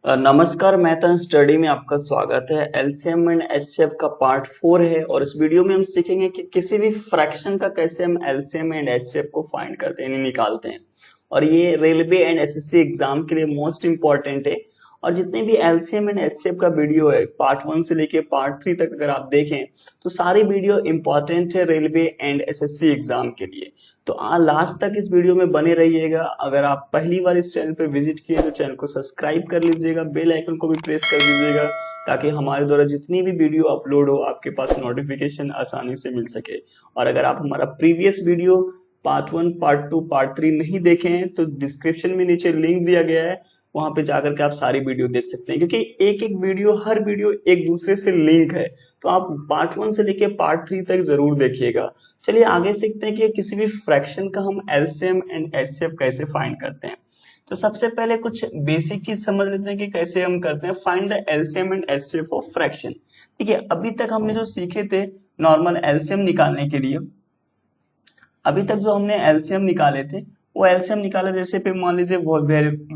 नमस्कार, math study में आपका स्वागत है। एलसीएम एंड एचसीएफ का पार्ट 4 है और इस वीडियो में हम सीखेंगे कि किसी भी फ्रैक्शन का कैसे हम एलसीएम एंड एचसीएफ को फाइंड करते हैं, यानी निकालते हैं। और ये रेलवे एंड एसएससी एग्जाम के लिए मोस्ट इंपॉर्टेंट है। और जितने भी एलसीएम एंड एचसीएफ का वीडियो है पार्ट 1 से लेके पार्ट 3 तक अगर आप देखें तो सारी वीडियो इंपॉर्टेंट है रेलवे एंड एसएससी एग्जाम के लिए। तो लास्ट तक इस वीडियो में बने रहिएगा। अगर आप पहली बार इस चैनल पे विजिट किए तो चैनल को सब्सक्राइब कर लीजिएगा, बेल आइकन को भी प्रेस कर दीजिएगा ताकि हमारे द्वारा जितनी भी वीडियो अपलोड हो आपके पास नोटिफिकेशन आसानी से मिल सके। और अगर आप हमारा previous video part 1, part 2, part 3 नहीं देखे हैं तो डिस्क्रिप्शन में नीचे लिंक दिया गया है, वहां पे जाकर के आप सारी वीडियो देख सकते हैं, क्योंकि एक एक वीडियो हर वीडियो एक दूसरे से लिंक है। तो आप पार्ट 1 से लेके पार्ट 3 तक जरूर देखिएगा। चलिए आगे सीखते हैं कि किसी भी फ्रैक्शन का हम एलसीएम एंड एचसीएफ कैसे फाइंड करते हैं। तो सबसे पहले कुछ बेसिक चीज समझ लेते हैं कि कैसे हम करते हैं find the LCM and HCF of fraction. देखिए अभी तक हमने जो सीखे थे नॉर्मल एलसीएम निकालने के लिए, अभी तक जो हमने एलसीएम निकाले थे वो एलसीएम निकाले, जैसे पे मान लीजिए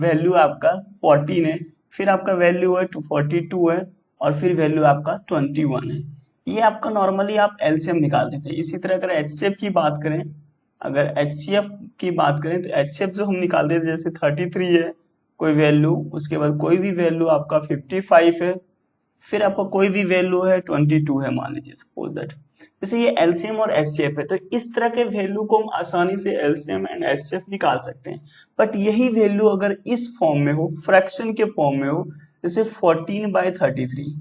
वैल्यू आपका 14 है, फिर आपका वैल्यू है 42 है और फिर वैल्यू आपका 21 है। ये आपका नॉर्मली आप एलसीएम निकालते थे। इसी तरह अगर एचसीएफ की बात करें, अगर एचसीएफ की बात करें तो एचसीएफ जो हम निकालते थे जैसे 33 है कोई वैल्यू, उसके बाद कोई भी वैल्यू आपका 55 है, फिर आपका कोई भी वैल्यू है 22 है, मान लीजिए सपोज दैट। जैसे ये एलसीएम और एचसीएफ है तो इस तरह के वैल्यू को हम आसानी से एलसीएम एंड एचसीएफ निकाल सकते हैं। बट यही वैल्यू अगर इस फॉर्म में हो, फ्रैक्शन के फॉर्म में हो, जैसे 14/33,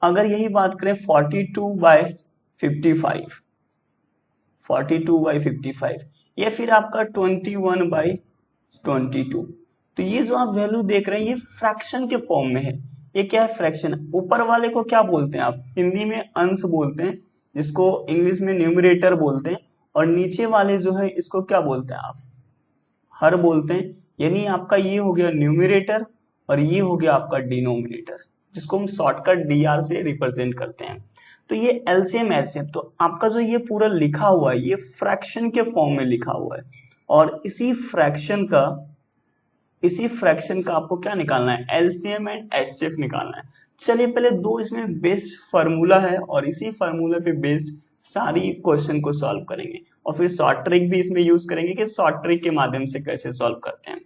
अगर यही बात करें 42/55, 42/55 या फिर आपका 21/22, तो ये जो आप वैल्यू देख रहे हैं ये फ्रैक्शन के फॉर्म में है। ये क्या है? फ्रैक्शन। ऊपर वाले को क्या बोलते हैं आप? हिंदी में अंश बोलते हैं, जिसको इंग्लिश में न्यूमरेटर बोलते हैं। और नीचे वाले जो है इसको क्या बोलते हैं आप? हर बोलते हैं। यानी आपका ये हो गया न्यूमरेटर और ये हो गया आपका डिनोमिनेटर, जिसको हम शॉर्टकट डीआर से रिप्रेजेंट करते हैं। तो ये एलसीएम एचसीएफ, तो आपका जो ये पूरा लिखा हुआ है ये फ्रैक्शन के फॉर्म में लिखा हुआ है। और इसी फ्रैक्शन का आपको क्या निकालना है? एलसीएम एंड एचसीएफ निकालना है। चलिए पहले दो इसमें बेस्ट फार्मूला है और इसी फार्मूला पे बेस्ड सारी क्वेश्चन को सॉल्व करेंगे और फिर शॉर्ट ट्रिक भी इसमें यूज करेंगे कि शॉर्ट ट्रिक के माध्यम से कैसे सॉल्व करते हैं।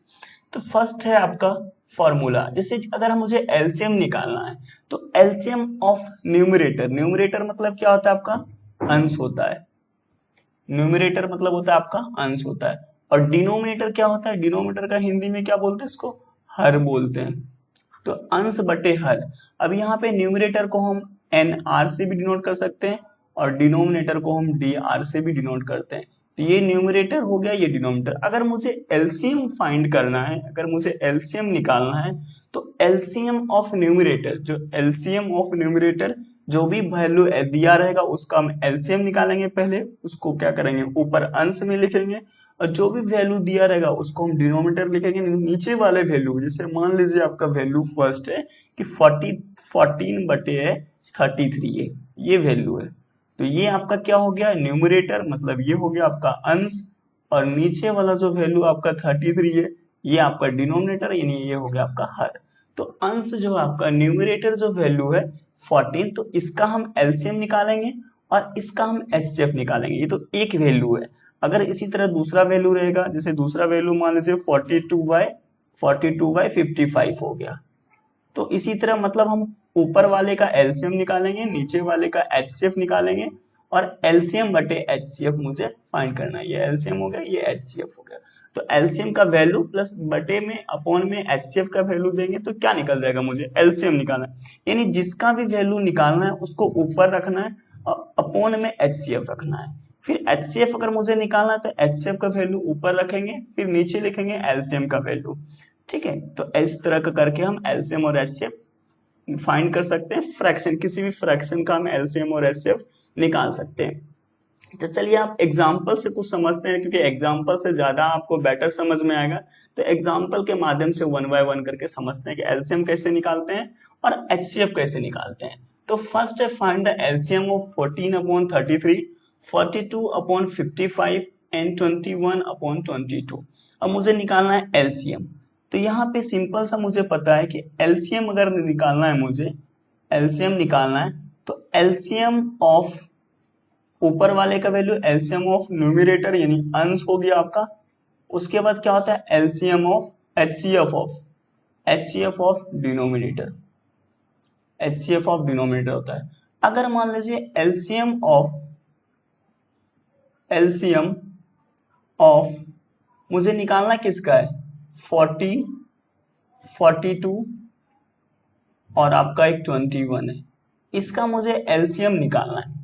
तो फर्स्ट है आपका फॉर्मूला। जैसे अगर मुझे एलसीएम निकालना है तो एलसीएम ऑफ न्यूमरेटर, न्यूमरेटर मतलब क्या होता है आपका? अंश होता है। न्यूमरेटर मतलब होता है आपका अंश होता है। और डिनोमिनेटर क्या होता है? डिनोमिनेटर का हिंदी में क्या बोलते हैं? इसको हर बोलते हैं। तो अंश बटे हर। अब यहाँ पे न्यूमरेटर को हम एन आर से भी डिनोट कर सकते हैं और डिनोमिनेटर को हम डी आर से भी डिनोट करते हैं। तो ये न्यूमरेटर हो गया, ये डिनोमिनेटर। अगर मुझे एलसीएम फाइंड करना है, अगर मुझे एलसीएम निकालना है तो एलसीएम ऑफ न्यूमरेटर, जो एलसीएम ऑफ न्यूमरेटर जो भी वैल्यू दिया रहेगा उसका हम एलसीएम निकालेंगे। पहले उसको क्या करेंगे? ऊपर अंश में लिखेंगे और जो भी वैल्यू दिया रहेगा उसको हम डिनोमिनेटर लिखेंगे। नीचे वाले वैल्यू, जैसे मान लीजिए आपका वैल्यू फर्स्ट है कि 14/33 है, ये वैल्यू है। तो ये आपका क्या हो गया? न्यूमरेटर, मतलब ये हो गया आपका अंश। और नीचे वाला जो वैल्यू आपका 33 है ये आपका डिनोमिनेटर, यानी ये हो गया आपका हर। तो अंश जो आपका न्यूमरेटर जो वैल्यू है 14, तो इसका हम एलसीएम निकालेंगे और इसका हम एचसीएफ निकालेंगे। ये तो एक वैल्यू है। अगर इसी तरह दूसरा वैल्यू रहेगा, जैसे दूसरा वैल्यू मान लीजिए 42/55 हो गया, तो इसी तरह मतलब हम ऊपर वाले का एलसीएम निकालेंगे, नीचे वाले का एचसीएफ निकालेंगे और एलसीएम बटे एचसीएफ मुझे फाइंड करना है। ये एलसीएम हो गया, ये एचसीएफ हो गया। तो एलसीएम का वैल्यू प्लस बटे में अपॉन में एचसीएफ का वैल्यू देंगे तो क्या निकल जाएगा? मुझे एलसीएम निकालना है, यानी जिसका भी वैल्यू निकालना है उसको ऊपर रखना है और अपॉन में एचसीएफ रखना है। फिर एचसीएफ अगर मुझे निकालना है तो एचसीएफ का वैल्यू ऊपर रखेंगे, फिर नीचे लिखेंगे एलसीएम का वैल्यू। ठीक है, तो इस तरह का करके हम एलसीएम और एचसीएफ फाइंड कर सकते हैं। फ्रैक्शन, किसी भी फ्रैक्शन का हम एलसीएम और एचसीएफ निकाल सकते हैं। तो चलिए आप एग्जाम्पल से कुछ समझते हैं, क्योंकि एग्जाम्पल से ज्यादा आपको बेटर समझ में आएगा। तो एग्जाम्पल के माध्यम से वन बाय वन करके समझते हैं कि एलसीएम कैसे निकालते हैं और एचसीएफ कैसे निकालते हैं। तो फर्स्ट है find the LCM of 14/33, 42/55 and 21/22। अब मुझे निकालना है एलसीएम। तो यहाँ पे सिंपल सा मुझे पता है कि एलसीएम अगर निकालना है मुझे, एलसीएम निकालना है तो एलसीएम ऑफ ऊपर वाले का वैल्यू एलसीएम ऑफ न्यूमरेटर यानी अंश हो गया आपका। उसके बाद क्या होता है LCM of HCF of denominator, HCF of denominator होता है। अगर मान लीजिए एलसीएम ऑफ मुझे निकालना किसका है 40, 42 और आपका एक 21 है, इसका मुझे एलसीएम निकालना है।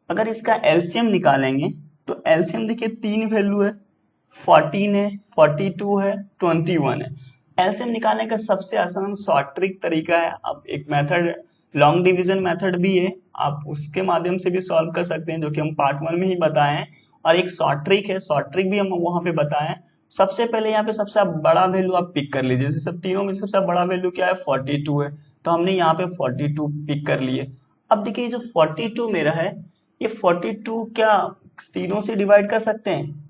अगर इसका एलसीएम निकालेंगे तो एलसीएम देखिए तीन वैल्यू है, 14 है, 42 है, 21 है। एलसीएम निकालने का सबसे आसान शॉर्ट ट्रिक तरीका है, अब एक मेथड लॉन्ग डिवीजन मेथड भी है, आप उसके माध्यम से भी सॉल्व कर सकते हैं, जो कि हम पार्ट 1 में ही बताए हैं। और एक शॉर्ट ट्रिक है, शॉर्ट ट्रिक भी हम वहां पे बताए हैं। सबसे पहले यहाँ पे सबसे बड़ा वैल्यू आप पिक कर लीजिए, जैसे सब तीनों में सबसे बड़ा वैल्यू क्या है 42 है, तो हमने यहाँ पे 42 पिक कर लिए। अब देखिए जो 42 मेरा है, ये 42 क्या तीनों से डिवाइड कर सकते हैं?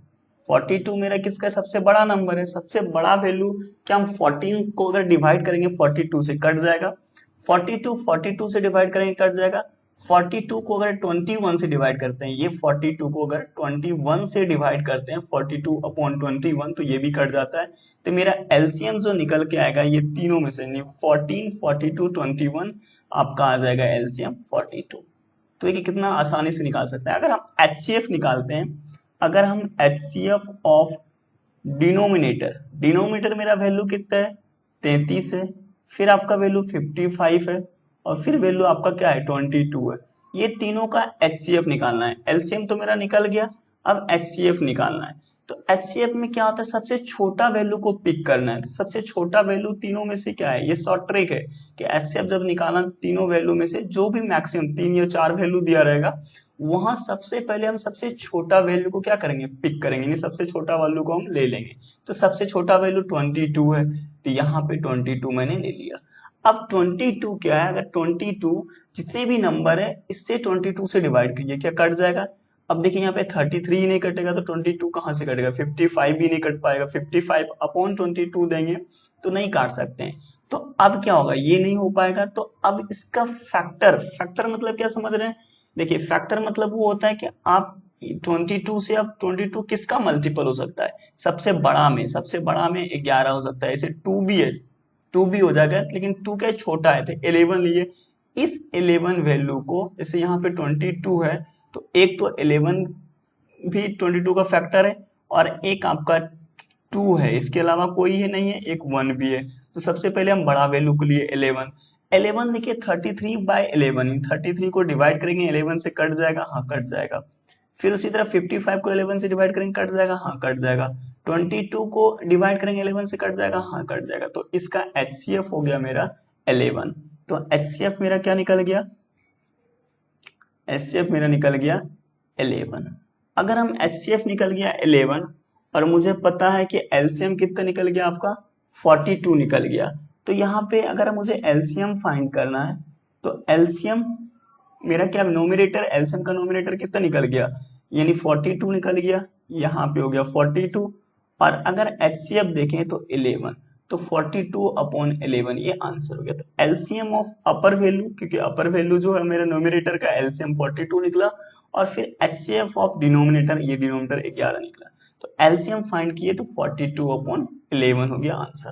42 मेरा किसका सबसे बड़ा नंबर है, सबसे बड़ा वैल्यू, क्या हम 14 को अगर डिवाइड करेंगे 42 से कट जाएगा, 42 से डिवाइड करेंगे कट जाएगा, 42 को अगर 21 से डिवाइड करते हैं, ये 42 को अगर 21 से डिवाइड करते हैं 42 अपॉन 21 तो ये भी कट जाता है। तो मेरा एलसीएम जो निकल के आएगा ये तीनों में से 14, 42, 21 आपका आ जाएगा एलसीएम 42। तो ये कितना आसानी से निकाल सकते हैं। अगर हम एचसीएफ निकालते हैं, अगर हम एचसीएफ ऑफ डिनोमिनेटर मेरा वैल्यू कितना है 33 है, फिर आपका वैल्यू 55 है और फिर वैल्यू आपका क्या है 22 है। ये तीनों का एचसीएफ निकालना है। एलसीएम तो मेरा निकल गया, अब एचसीएफ निकालना है। तो एचसीएफ में क्या होता है सबसे छोटा वैल्यू को पिक करना है। तो सबसे छोटा वैल्यू तीनों में से क्या है, ये शॉर्ट ट्रिक है कि एचसीएफ जब निकालना तीनों वैल्यू में से जो भी मैक्सिमम 3 या 4 वैल्यू दिया रहेगा वहां सबसे पहले हम सबसे छोटा वैल्यू को क्या करेंगे पिक करेंगे, यानी सबसे छोटा वैल्यू को हम ले लेंगे। तो सबसे छोटा वैल्यू 22 है, तो यहाँ पे 22 मैंने ले लिया। अब 22 क्या है, अगर 22 जितने भी नंबर है इससे 22 से डिवाइड कीजिए, क्या कट जाएगा। अब देखिए यहाँ पे 33 नहीं कटेगा तो 22 कहाँ से कटेगा, 55 भी नहीं कट पाएगा, 55 अपॉन 22 देंगे तो नहीं काट सकते हैं। तो अब क्या होगा, ये नहीं हो पाएगा। तो अब इसका फैक्टर मतलब क्या समझ रहे हैं, देखिए फैक्टर मतलब वो होता है कि आप 22 से, अब 22 किसका मल्टीपल हो सकता है, सबसे बड़ा में 11 हो सकता है, ऐसे 2 भी है, 2 भी हो जाएगा, लेकिन 2 क्या छोटा है तो 11 लिए। इस 11 वैल्यू को, जैसे यहाँ पे 22 है तो एक तो 11 भी 22 का फैक्टर है और एक आपका 2 है, इसके अलावा कोई है नहीं है, एक 1 भी है। तो सबसे पहले हम बड़ा वैल्यू के लिए 11 देखिए 33/11, 33 को डिवाइड करेंगे 11 से कट जाएगा, हाँ कट जाएगा। फिर उसी तरह 55 को 11 से डिवाइड करेंगे कट जाएगा, हाँ कट जाएगा। 22 को डिवाइड करेंगे 11 से कट जाएगा, हाँ कट जाएगा। तो इसका एचसीएफ हो गया मेरा 11। तो एचसीएफ मेरा क्या निकल गया, एचसीएफ मेरा निकल गया 11। अगर हम एचसीएफ निकल गया 11 और मुझे पता है कि एलसीएम कितना निकल गया आपका 42 निकल गया, तो यहाँ पे अगर मुझे एलसीएम फाइंड करना है तो एलसीएम मेरा क्या नोमिनेटर, एलसीएम का नोमिनेटर कितना निकल गया, यानी 42 निकल गया, यहाँ पे हो गया 42। और अगर एचसीएफ देखें तो 11, तो 42 अपॉन 11 ये आंसर हो गया। तो एलसीएम ऑफ अपर वैल्यू, क्योंकि अपर वैल्यू जो है मेरा नोमिनेटर का एलसीएम 42 निकला, और फिर एचसीएफ ऑफ डिनोमिनेटर, ये डिनोमिनेटर 11 निकला। तो एलसीएम फाइंड किए तो 42 अपॉन 11 हो गया आंसर।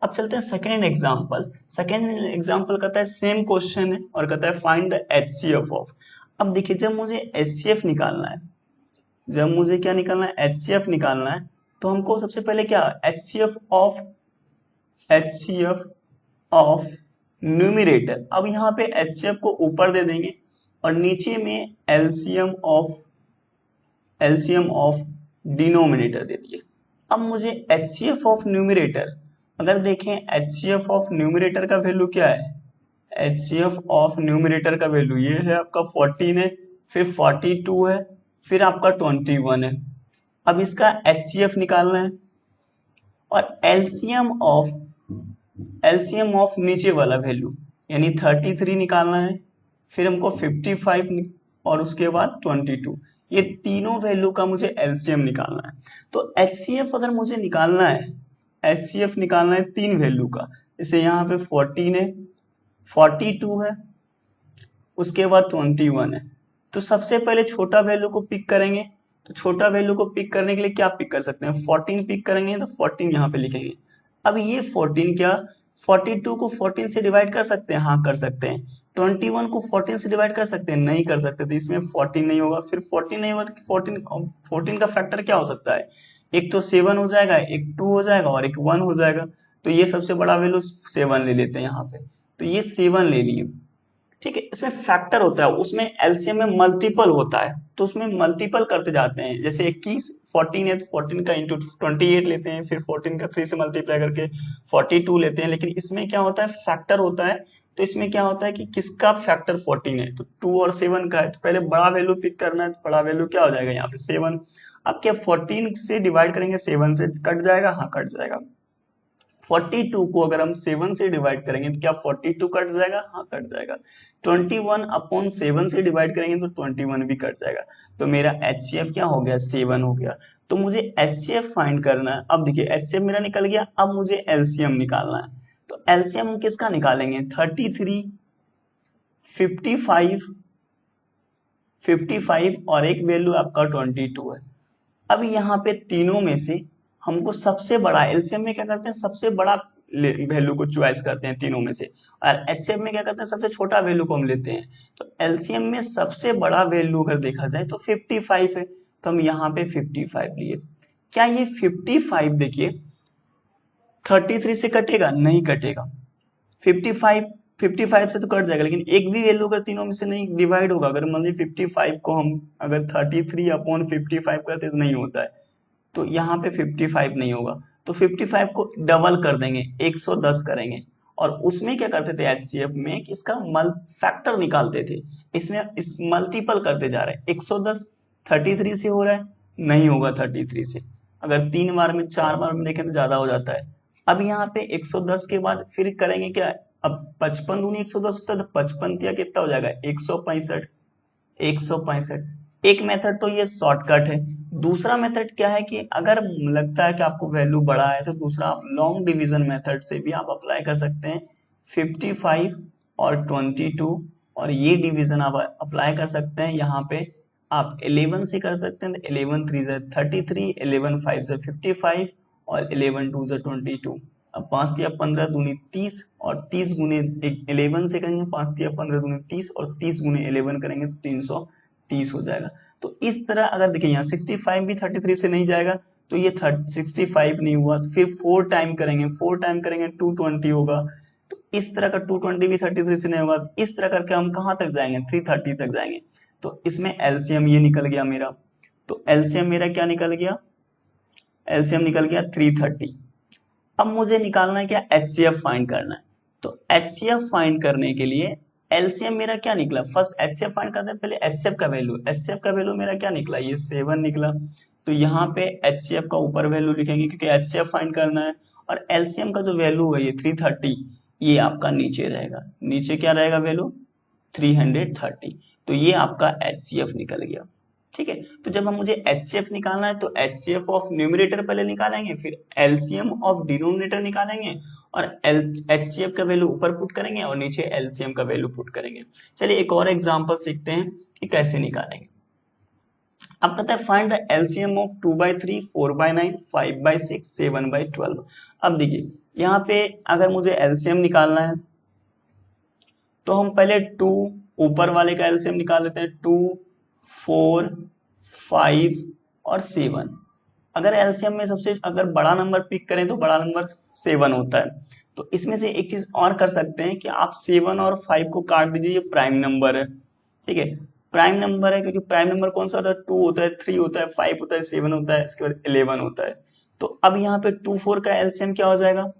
अब चलते हैं सेकेंड एग्जाम्पल। सेकेंड एग्जाम्पल कहता है सेम क्वेश्चन है और कहता है फाइंड द एचसीएफ ऑफ। अब देखिए जब मुझे एचसीएफ निकालना है, जब मुझे क्या निकालना है एचसीएफ निकालना है, तो हमको सबसे पहले क्या एचसीएफ ऑफ न्यूमरेटर। अब यहाँ पे एचसीएफ को ऊपर दे देंगे और नीचे में एलसीएम ऑफ डिनोमिनेटर दे दिए। अब मुझे एचसीएफ ऑफ न्यूमरेटर, अगर देखें एचसीएफ ऑफ न्यूमरेटर का वैल्यू क्या है, एचसीएफ ऑफ न्यूमरेटर का वैल्यू ये है आपका 14 है, फिर 42 है, फिर आपका 21 है। अब इसका एचसीएफ निकालना है और एलसीएम ऑफ नीचे वाला वैल्यू यानी 33 निकालना है, फिर हमको 55 और उसके बाद 22, ये तीनों वैल्यू का मुझे एलसीएम निकालना है। तो एचसीएफ अगर मुझे निकालना है, HCF निकालना है 3 वैल्यू का, जैसे यहाँ पे 14 है, 42 है, उसके बाद 21 है। तो सबसे पहले छोटा वैल्यू को पिक करेंगे। तो छोटा वैल्यू को पिक करने के लिए क्या पिक कर सकते हैं, 14 पिक करेंगे, तो 14 यहाँ पे लिखेंगे। अब ये 14 क्या 42 को 14 से डिवाइड कर सकते हैं, हाँ कर सकते हैं। 21 को 14 से डिवाइड कर सकते हैं, नहीं कर सकते, तो इसमें 14 नहीं होगा। फिर 14 नहीं होगा तो 14 का फैक्टर क्या हो सकता है, एक तो 7 हो जाएगा, एक 2 हो जाएगा और एक 1 हो जाएगा। तो ये सबसे बड़ा वैल्यू 7 ले लेते हैं यहाँ पे, तो ये 7 ले लिए। ठीक है, इसमें फैक्टर होता है, उसमें एलसीएम में मल्टीपल होता है, तो उसमें मल्टीपल करते जाते हैं। जैसे 21 14 है तो 14 का इंटू 28 लेते हैं, फिर 14 का 3 से मल्टीप्लाई करके 42 लेते हैं। लेकिन इसमें क्या होता है, फैक्टर होता है। तो इसमें क्या होता है कि किसका फैक्टर 14 है, तो 2 और 7 का है। तो पहले बड़ा वैल्यू पिक करना है, तो बड़ा वैल्यू क्या हो जाएगा यहाँ पे 7। अब क्या 14 से डिवाइड करेंगे, 7 से कट जाएगा, हाँ कट जाएगा। 42 को अगर हम 7 से डिवाइड करेंगे तो क्या 42 कट जाएगा, हाँ कट जाएगा। 21 अपॉन 7 से डिवाइड करेंगे तो 21 भी कट जाएगा। तो मेरा HCF क्या हो गया, 7 हो गया। तो मुझे HCF फाइंड करना है। अब देखिए HCF मेरा निकल गया, अब मुझे LCM निकालना है। तो LCM हम किसका निकालेंगे, 33, 55 और एक वैल्यू आपका 22 है। अब यहाँ पे तीनों में से हमको सबसे बड़ा, एलसीएम में क्या करते हैं सबसे बड़ा वैल्यू को चॉइस करते हैं तीनों में से, और एचसीएफ में क्या करते हैं सबसे छोटा वैल्यू को हम लेते हैं। तो एलसीएम में सबसे बड़ा वैल्यू अगर देखा जाए तो 55 है, तो हम यहाँ पे 55 लिए। क्या ये 55 देखिए 33 से कटेगा, नहीं कटेगा। 55 से तो कट जाएगा, लेकिन एक भी वैल्यू अगर तीनों में से नहीं डिवाइड होगा। अगर मान लीजिए 55 को हम अगर 33 अपॉन 55 करते तो नहीं होता है, तो यहाँ पे 55 नहीं होगा। तो 55 को डबल कर देंगे, 110 करेंगे। और उसमें क्या करते थे एचसीएफ में कि इसका फैक्टर निकालते थे, इसमें इस मल्टीपल करते जा रहे हैं। 110 33 से हो रहा है, नहीं होगा 33 से। अगर 3 बार में 4 बार में देखें तो ज्यादा हो जाता है। अब यहाँ पे 110 के बाद फिर करेंगे क्या, अब 55 दूनी 110 होता है, तो 55 या कितना हो जाएगा 165। 165 एक मेथड तो ये शॉर्टकट है। दूसरा मेथड क्या है कि अगर लगता है कि आपको वैल्यू बड़ा है तो दूसरा आप लॉन्ग डिवीजन मेथड से भी आप अप्लाई कर सकते हैं। 55 और 22 और ये डिवीजन आप अप्लाई कर सकते हैं। यहाँ पे आप 11 से कर सकते हैं, तो 11 3 से 33, 11 5 से 55 और 11 2 से 22। अब 5 तिया 15 दूनी 30 और 30 गुने 11 से करेंगे, 5 तिया 15 दूनी 30 और 30 गुने 11 करेंगे तो 330 हो जाएगा। तो इस तरह अगर देखिए यहाँ 65 भी 33 से नहीं जाएगा, तो ये 65 नहीं हुआ, तो फिर 4 टाइम करेंगे, 4 टाइम करेंगे 220 होगा। तो इस तरह का 220 भी 33 से नहीं होगा। तो इस तरह करके हम कहाँ तक जाएंगे, 330 तक जाएंगे। तो इसमें एलसीएम ये निकल गया मेरा। तो एलसीएम मेरा क्या निकल गया, एलसीएम निकल गया 330। अब मुझे निकालना है क्या, एचसीएफ फाइंड करना है। तो एचसीएफ फाइंड करने के लिए एलसीएम मेरा क्या निकला, फर्स्ट एचसीएफ फाइंड करते हैं पहले एचसीएफ का वैल्यू। एचसीएफ का वैल्यू मेरा क्या निकला, ये 7 निकला। तो यहाँ पे एचसीएफ का ऊपर वैल्यू लिखेंगे क्योंकि एचसीएफ फाइंड करना है। और एलसीएम का जो वैल्यू है ये 330, ये आपका नीचे रहेगा। नीचे क्या रहेगा वैल्यू, 330। तो ये आपका एचसीएफ निकल गया। ठीक है, तो जब हम मुझे एचसीएफ निकालना है तो एचसीएफ ऑफ न्यूमरेटर पहले निकालेंगे, फिर एलसीएम ऑफ डिनोमिनेटर निकालेंगे और एचसीएफ का वैल्यू ऊपर पुट करेंगे और नीचे एलसीएम का वैल्यू पुट करेंगे। चलिए एक और एग्जांपल सीखते हैं कि कैसे निकालेंगे। अब कहता है फाइंड द एलसीएम ऑफ 2/3, 4/9, 5/6, 7/12। अब देखिए यहाँ पे अगर मुझे एलसीएम निकालना है तो हम पहले 2 ऊपर वाले का एलसीएम निकाल लेते हैं, 2 4 5 और 7। अगर एलसीएम में सबसे अगर बड़ा नंबर पिक करें तो बड़ा नंबर 7 होता है। तो इसमें से एक चीज और कर सकते हैं कि आप 7 और 5 को काट दीजिए, ये प्राइम नंबर है। ठीक है, प्राइम नंबर है क्योंकि प्राइम नंबर कौन सा होता है, 2 होता है, 3 होता है, 5 होता है, 7 होता है, इसके बाद 11 होता है। तो अब यहाँ पे 2 4 का एलसीएम क्या हो जाएगा,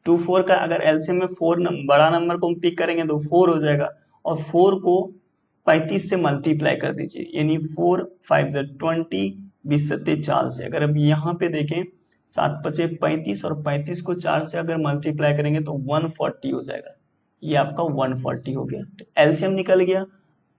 2 4 का अगर एलसीएम में 4 बड़ा नंबर को हम पिक करेंगे तो 4 हो जाएगा। और 4 को 35 से मल्टीप्लाई कर दीजिए, यानी 4 5 से 20, 20 सत्ते 4 से। अगर अब यहाँ पे देखें 7 5 35 और 35 को 4 से अगर मल्टीप्लाई करेंगे तो 140 हो जाएगा। ये आपका 140 हो गया। तो एलसीएम निकल गया।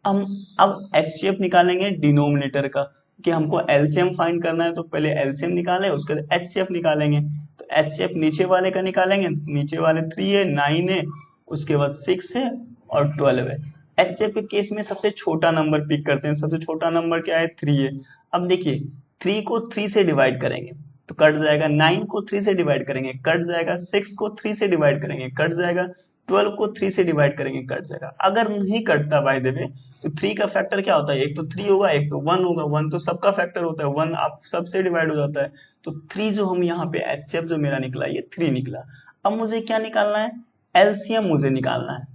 हम अब एचसीएफ निकालेंगे डिनोमिनेटर का। कि हमको एलसीएम फाइंड करना है, तो पहले एलसीएम निकाले, उसके बाद एचसीएफ निकालेंगे। तो एचसीएफ नीचे वाले का निकालेंगे, नीचे वाले 3 है, 9 है, उसके बाद 6 है और 12 है। एचसीएफ के केस में सबसे छोटा नंबर पिक करते हैं, सबसे छोटा नंबर क्या है, 3 है। अब देखिए 3 को 3 से डिवाइड करेंगे तो कट जाएगा, 9 को 3 से डिवाइड करेंगे कट जाएगा, 6 को 3 से डिवाइड करेंगे कट जाएगा, 12 को 3 से डिवाइड करेंगे कट जाएगा। अगर नहीं कटता बाय द वे तो 3 का फैक्टर क्या होता है, एक तो 3 होगा, एक तो 1 होगा, 1 तो सबका फैक्टर होता है, 1 आप सबसे डिवाइड हो जाता है। तो 3 जो हम यहाँ पे एचसीएफ जो मेरा निकला ये 3 निकला। अब मुझे क्या निकालना है, एलसीएम मुझे निकालना है,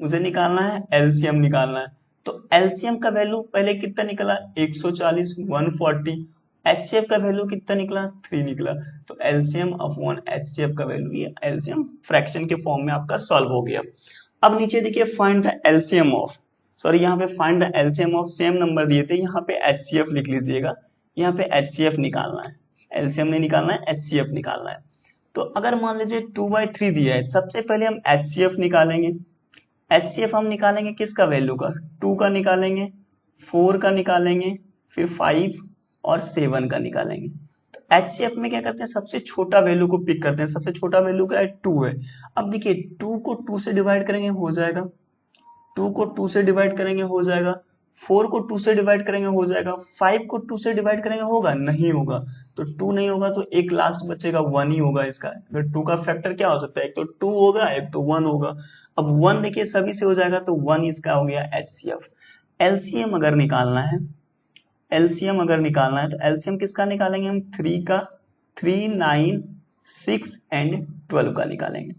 मुझे निकालना है एलसीएम निकालना है। तो एलसीएम का वैल्यू पहले कितना निकला, 140, 140। एचसीएफ का वैल्यू कितना निकला, 3 निकला। तो एलसीएम अपॉन एचसीएफ का वैल्यू, ये एलसीएम फ्रैक्शन के फॉर्म में आपका सॉल्व हो गया। अब नीचे देखिए find the LCM of, sorry यहाँ पे find the LCM of same number दिए थे, यहाँ पे एचसीएफ लिख लीजिएगा, यहाँ पे एचसीएफ निकालना है, एलसीएम नहीं निकालना है, एचसीएफ निकालना है। तो अगर मान लीजिए 2/3 दिया है, सबसे पहले हम एचसीएफ निकालेंगे। एचसीएफ हम निकालेंगे किसका वैल्यू का, 2 का निकालेंगे, 4 का निकालेंगे, फिर 5 और 7 का निकालेंगे। तो एचसीएफ में क्या करते हैं, सबसे छोटा वैल्यू को पिक करते हैं, सबसे छोटा वैल्यू क्या है, 2 है। अब देखिए 2 को 2 से डिवाइड करेंगे हो जाएगा, 2 को 2 से डिवाइड करेंगे हो जाएगा, 4 को 2 से डिवाइड करेंगे हो जाएगा, 5 को 2 से डिवाइड करेंगे होगा, नहीं होगा। तो 2 नहीं होगा तो एक लास्ट बचेगा, 1 ही होगा इसका। अगर 2 का फैक्टर क्या हो सकता है, एक तो 2 होगा, एक तो 1 होगा। अब 1 देखिए सभी से हो जाएगा तो 1 इसका हो गया एचसीएफ। एलसीएम अगर निकालना है, एलसीएम अगर निकालना है तो एलसीएम किसका निकालेंगे हम, 3 का, 3, 9, 6 एंड 12 का निकालेंगे।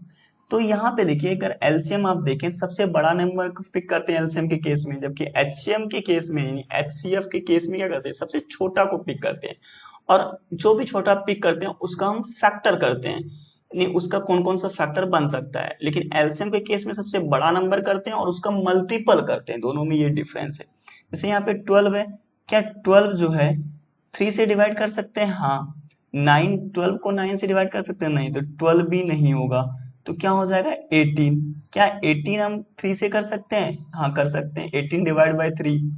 तो यहाँ पे देखिए अगर एलसीएम आप देखें, सबसे बड़ा नंबर पिक करते हैं एलसीएम के केस में, जबकि एचसीएम के केस में, एचसीएफ के केस में क्या करते हैं, सबसे छोटा को पिक करते हैं। और जो भी छोटा पिक करते हैं उसका हम फैक्टर करते हैं, यानी उसका कौन कौन सा फैक्टर बन सकता है। लेकिन एलसीएम के केस में सबसे बड़ा नंबर करते हैं और उसका मल्टीपल करते हैं, दोनों में ये डिफरेंस है। जैसे यहाँ पे 12 है, क्या 12 जो है 3 से डिवाइड कर सकते हैं, हाँ। 9, 12 को 9 से डिवाइड कर सकते हैं, नहीं। तो 12 भी नहीं होगा, तो क्या हो जाएगा 18। क्या 18 हम 3 से कर सकते हैं, हाँ कर सकते हैं, 18 divide by 3,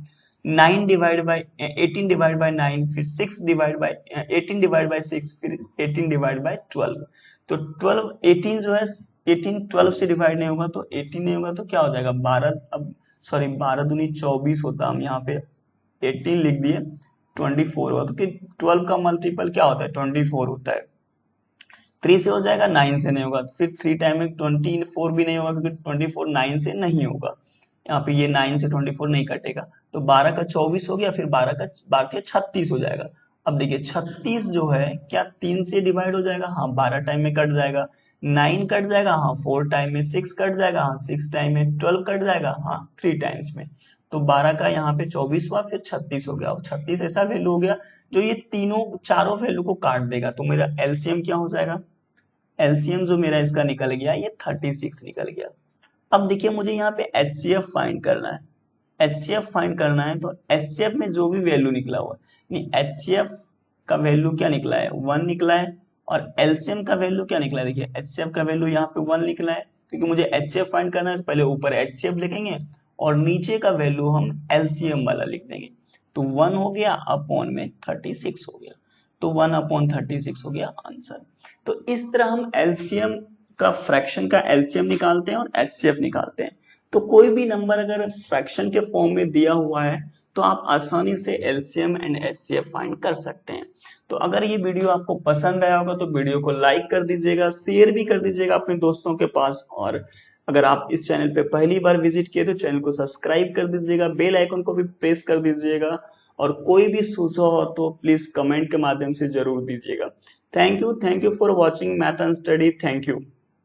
9 divide by 18 divide by 9, फिर 6 डिवाइड बाई 18 डिवाइड बाई 6, फिर 18 डिवाइड बाई 12। तो 12, 18 जो है 18 12 से डिवाइड नहीं होगा, तो 18 नहीं होगा तो क्या हो जाएगा 12, अब सॉरी 12 दूनी 24 होता, हम यहाँ पे 18 लिख दिए, 24 होगा, क्योंकि 12 का मल्टीपल क्या होता है, 24 होता है। 3 से हो जाएगा, 9 से नहीं होगा, तो फिर 3 टाइम में 24 भी नहीं होगा, क्योंकि 24 9 से नहीं होगा। यहाँ पे ये 9 से 24 नहीं कटेगा, तो 12 का 24 हो गया, फिर 12 का 36 हो जाएगा। अब देखिए 36 जो है क्या 3 से डिवाइड हो जाएगा, हाँ 12 टाइम में कट जाएगा, 9 कट जाएगा, हाँ 4 टाइम में, 6 कट जाएगा, हाँ 6 टाइम में, 12 कट जाएगा, हाँ 3 टाइम्स में। तो 12 का यहाँ पे 24 हुआ, फिर 36 हो गया, और 36 ऐसा वैल्यू हो गया जो ये तीनों चारों वैल्यू को काट देगा। तो मेरा एलसीएम क्या हो जाएगा, एलसीएम जो मेरा इसका निकल गया ये 36 निकल गया। अब देखिए मुझे यहाँ पे एचसीएफ फाइंड करना है, एचसीएफ फाइंड करना है, तो एचसीएफ में जो भी वैल्यू निकला हुआ है, एचसीएफ का वैल्यू क्या निकला है, 1 निकला है, और एलसीएम का वैल्यू क्या निकला है, देखिए एचसीएफ का वैल्यू यहाँ पे 1 निकला है, क्योंकि मुझे एचसीएफ फाइंड करना है तो पहले ऊपर एचसीएफ लिखेंगे और नीचे का वैल्यू हम एलसीएम वाला लिख देंगे। तो 1 हो गया अपॉन में 36 हो गया, तो 1/36 हो गया आंसर। तो इस तरह हम एलसीएम का, फ्रैक्शन का एलसीएम निकालते हैं और एचसीएफ निकालते हैं। तो कोई भी नंबर अगर फ्रैक्शन के फॉर्म में दिया हुआ है तो आप आसानी से एलसीएम एंड एचसीएफ फाइंड कर सकते हैं। तो अगर ये वीडियो आपको पसंद आया होगा तो वीडियो को लाइक कर दीजिएगा, शेयर भी कर दीजिएगा अपने दोस्तों के पास, और अगर आप इस चैनल पे पहली बार विजिट किए तो चैनल को सब्सक्राइब कर दीजिएगा, बेल आइकन को भी प्रेस कर दीजिएगा, और कोई भी सुझाव हो तो प्लीज कमेंट के माध्यम से जरूर दीजिएगा। Thank you for watching math and study, thank you.